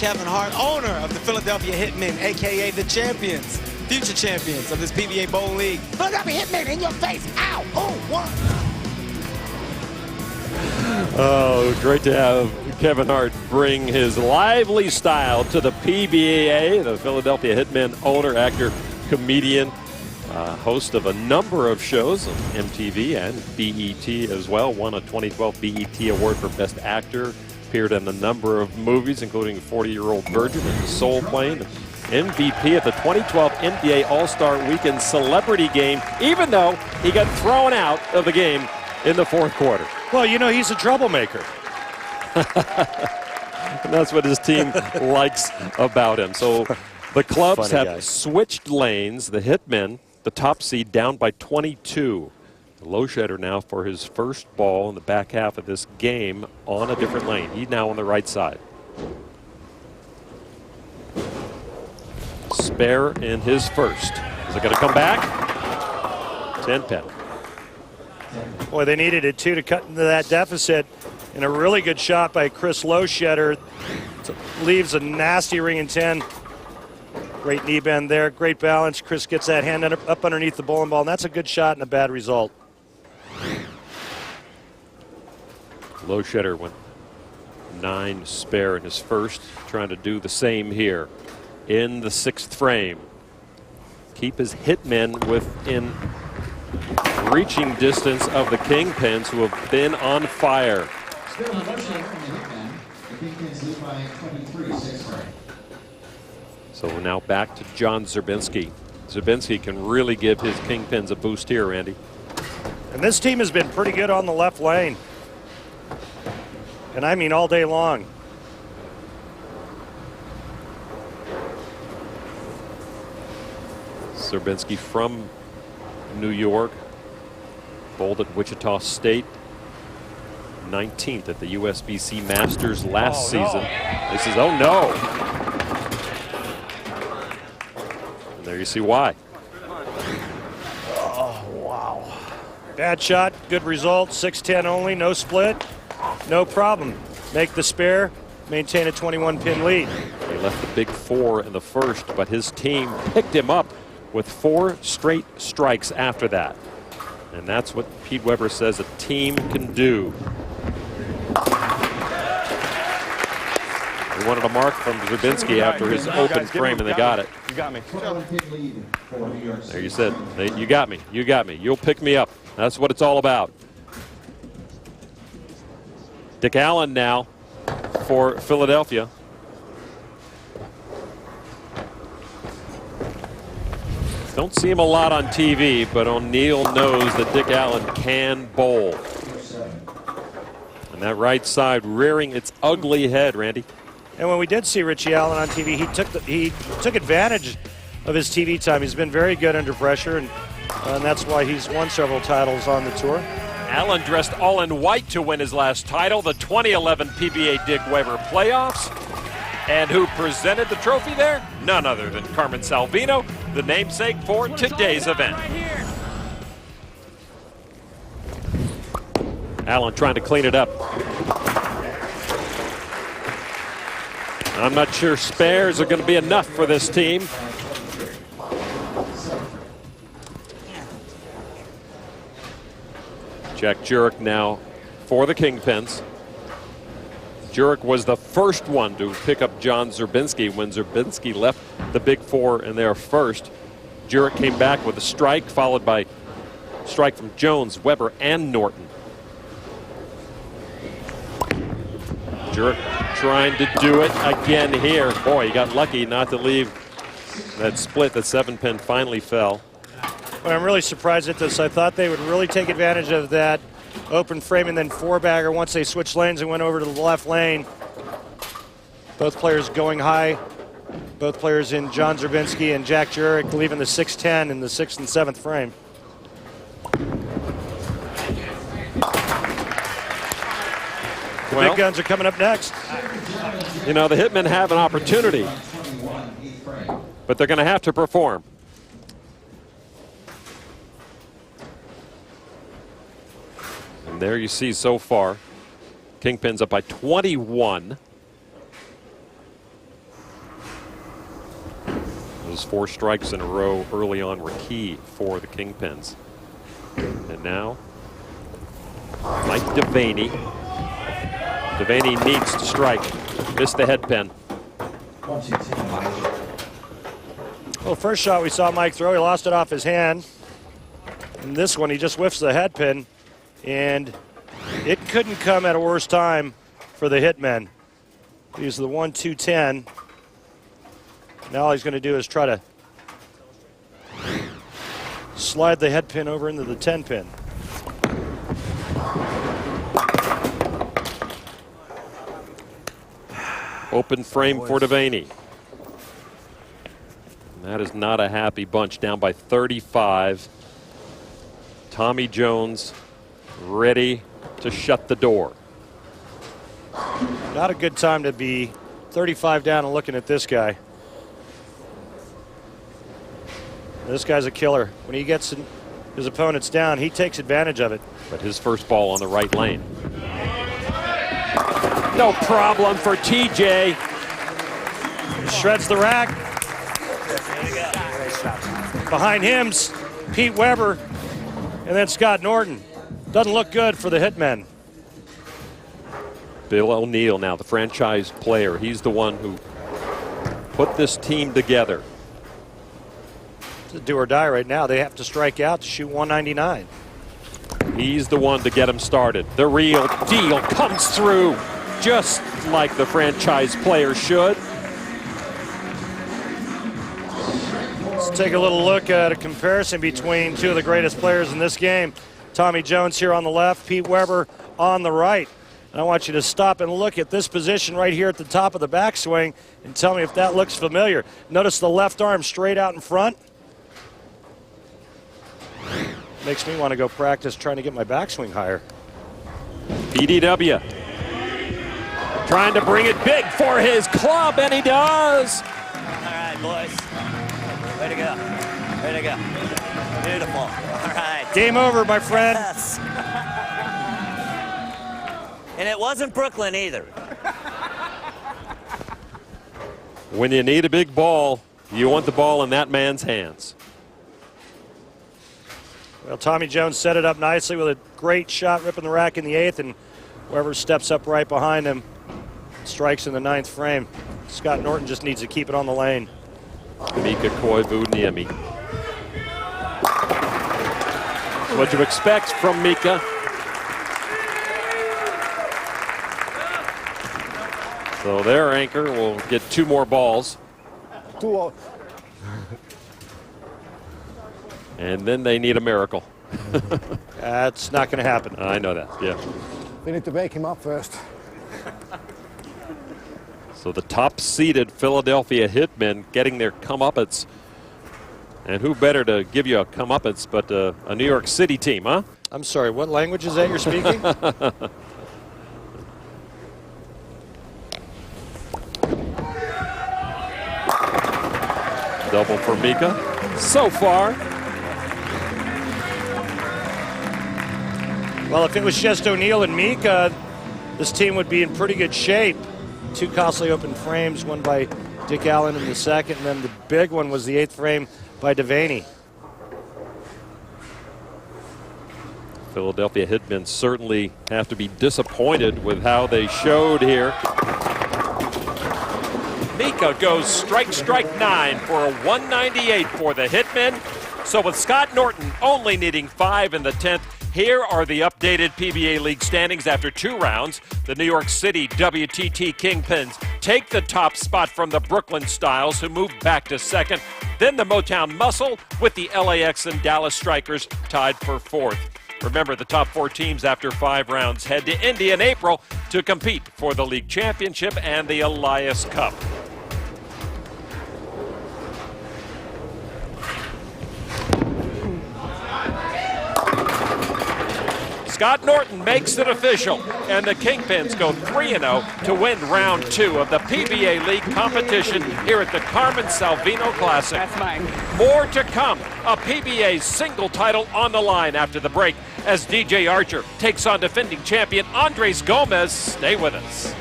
Kevin Hart, owner of the Philadelphia Hitmen, a.k.a. the champions, future champions of this PBA Bowl League. Philadelphia Hitmen in your face. Ow! Oh, what? Oh, great to have Kevin Hart bring his lively style to the PBA, the Philadelphia Hitmen owner, actor, comedian, host of a number of shows on MTV and BET as well. Won a 2012 BET Award for Best Actor. Appeared in a number of movies, including 40-Year-Old Virgin and Soul Plane. MVP at the 2012 NBA All-Star Weekend Celebrity Game, even though he got thrown out of the game in the fourth quarter. Well, you know, he's a troublemaker. And that's what his team likes about him. So the clubs have switched lanes. The Hitmen, the top seed, down by 22. Loshedder now for his first ball in the back half of this game on a different lane. He's now on the right side. Spare in his first. Is it going to come back? 10-10. Boy, they needed it, too, to cut into that deficit. And a really good shot by Chris Loshedder. Leaves a nasty ring in 10. Great knee bend there. Great balance. Chris gets that hand up underneath the bowling ball, and that's a good shot and a bad result. Loshedder went 9 spare in his first. Trying to do the same here in the 6th frame. Keep his Hitmen within reaching distance of the Kingpins, who have been on fire. So we're now back to John Zerbinski. Zerbinski can really give his Kingpins a boost here, Randy. And this team has been pretty good on the left lane. And I mean all day long. Zerbinski from New York, bowled at Wichita State, 19th at the USBC Masters last season. This is, oh no. And there you see why. Oh, wow. Bad shot, good result, 6-10 only, no split, no problem. Make the spare, maintain a 21-pin lead. He left the big 4 in the first, but his team picked him up with 4 straight strikes after that. And that's what Pete Weber says a team can do. They wanted a mark from Zerbinski after his open frame, and they got it. You got me. There you said, you got me, you got me. You'll pick me up. That's what it's all about. Dick Allen now for Philadelphia. Don't see him a lot on TV, but O'Neill knows that Dick Allen can bowl. And that right side rearing its ugly head, Randy. And when we did see Richie Allen on TV, he took advantage of his TV time. He's been very good under pressure, and that's why he's won several titles on the tour. Allen dressed all in white to win his last title, the 2011 PBA Dick Weber Playoffs. And who presented the trophy there? None other than Carmen Salvino, the namesake for today's event. Allen trying to clean it up. I'm not sure spares are going to be enough for this team. Jack Jurek now for the Kingpins. Jurek was the first one to pick up John Zerbinski when Zerbinski left the big 4 in their first. Jurek came back with a strike, followed by a strike from Jones, Weber, and Norton. Jurek trying to do it again here. Boy, he got lucky not to leave that split. That 7-pin finally fell. Well, I'm really surprised at this. I thought they would really take advantage of that open frame and then 4-bagger once they switched lanes and went over to the left lane. Both players going high. Both players in John Zerbinski and Jack Jurek leaving the 6-10 in the 6th and 7th frame. The big guns are coming up next. You know, the Hitmen have an opportunity, but they're going to have to perform. And there you see so far, Kingpins up by 21. Those 4 strikes in a row early on were key for the Kingpins. And now, Mike Devaney. Devaney needs to strike. Missed the head pin. Well, first shot we saw Mike throw, he lost it off his hand. And this one, he just whiffs the head pin. And it couldn't come at a worse time for the Hitmen. He's the 1-2-10. Now all he's going to do is try to slide the head pin over into the 10 pin. Open frame for Devaney. That is not a happy bunch, down by 35. Tommy Jones ready to shut the door. Not a good time to be 35 down and looking at this guy. This guy's a killer. When he gets his opponents down, he takes advantage of it. But his first ball on the right lane. No problem for TJ. Shreds the rack. Behind him's Pete Weber and then Scott Norton. Doesn't look good for the Hitmen. Bill O'Neill now, the franchise player. He's the one who put this team together. It's a do or die right now. They have to strike out to shoot 199. He's the one to get him started. The real deal comes through just like the franchise player should. Let's take a little look at a comparison between two of the greatest players in this game. Tommy Jones here on the left, Pete Weber on the right. And I want you to stop and look at this position right here at the top of the backswing and tell me if that looks familiar. Notice the left arm straight out in front. Makes me want to go practice trying to get my backswing higher. PDW trying to bring it big for his club, and he does. All right, boys. Way to go. Way to go. Beautiful. All right. Game over, my friend. Yes. And it wasn't Brooklyn either. When you need a big ball, you want the ball in that man's hands. Well, Tommy Jones set it up nicely with a great shot ripping the rack in the 8th, and whoever steps up right behind him strikes in the 9th frame. Scott Norton just needs to keep it on the lane. Mika Koivuniemi. What you expect from Mika. So their anchor will get 2 more balls. And then they need a miracle. That's not going to happen. I know that, yeah. We need to wake him up first. So the top-seeded Philadelphia Hitmen getting their comeuppance. And who better to give you a comeuppance but a New York City team, huh? I'm sorry, what language is that you're speaking? Double for Mika so far. Well, if it was just O'Neill and Mika, this team would be in pretty good shape. 2 costly open frames, one by Dick Allen in the 2nd, and then the big one was the 8th frame by Devaney. Philadelphia Hitmen certainly have to be disappointed with how they showed here. Mika goes strike 9 for a 198 for the Hitmen. So with Scott Norton only needing 5 in the 10th, here are the updated PBA League standings after 2 rounds. The New York City WTT Kingpins take the top spot from the Brooklyn Styles, who move back to 2nd. Then the Motown Muscle with the LAX and Dallas Strikers tied for 4th. Remember, the top 4 teams after 5 rounds head to Indy in April to compete for the league championship and the Elias Cup. Scott Norton makes it official, and the Kingpins go 3-0 to win round 2 of the PBA League competition here at the Carmen Salvino Classic. That's mine. More to come. A PBA single title on the line after the break as DJ Archer takes on defending champion Andres Gomez. Stay with us.